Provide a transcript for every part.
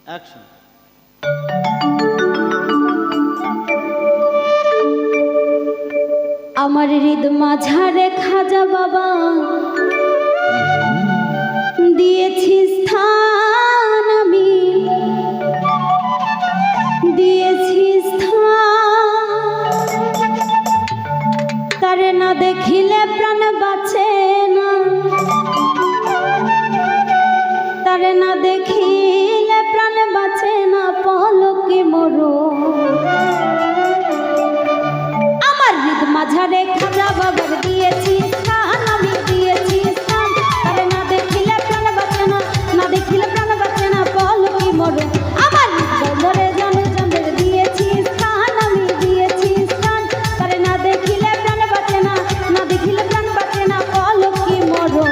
Action. আমার হৃদ মাঝারে খাজা বাবা দিয়েছি স্থান, আমি দিয়েছি স্থান। তারে না দেখিলে প্রাণ বাঁচে না, তারে না দেখিলে প্রাণ বাঁচে না, পলকে মরো। আমার হৃদ মাঝারে খাজা বাবার দিয়েছি স্থান, আমি দিয়েছি স্থান। তারে না দেখিলে প্রাণ বাঁচে না, না দেখিলে প্রাণ বাঁচে না, পলকে মরো। আমার ধরে জানে জানের দিয়েছি স্থান, আমি দিয়েছি স্থান। তারে না দেখিলে প্রাণ বাঁচে না, না দেখিলে প্রাণ বাঁচে না, পলকে মরো।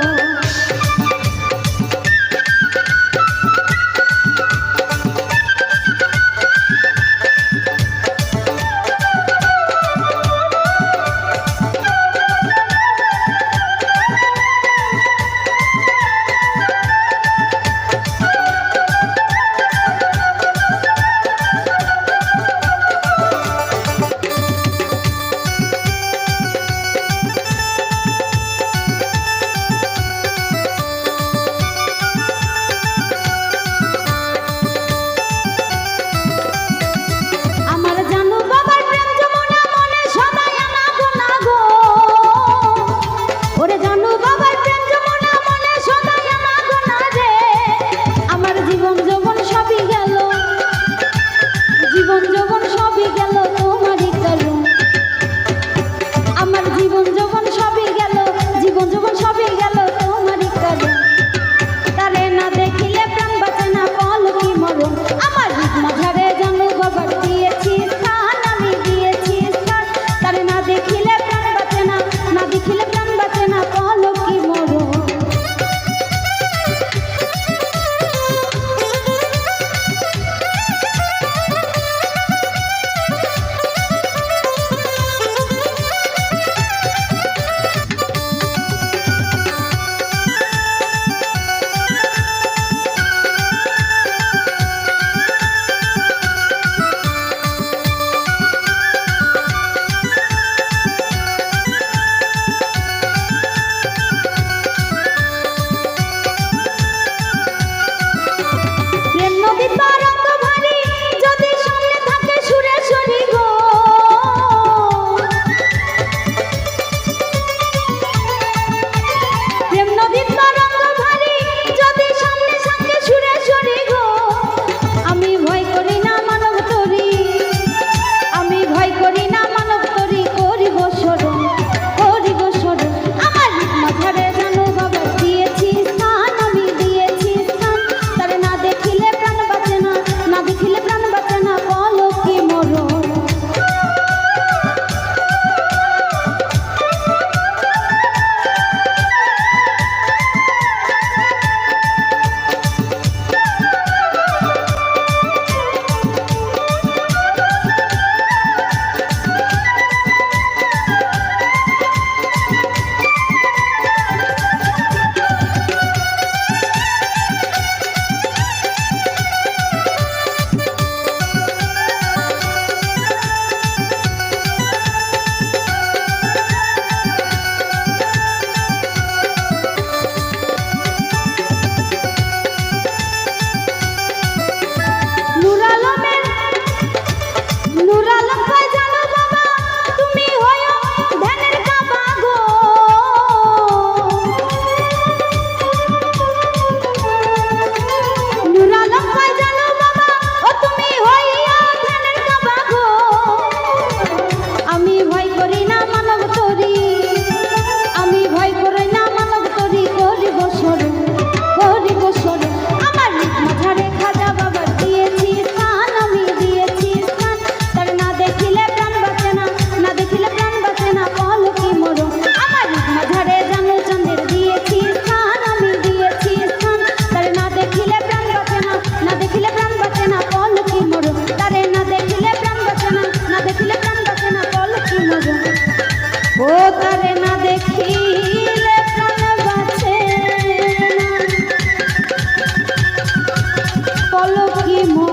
মন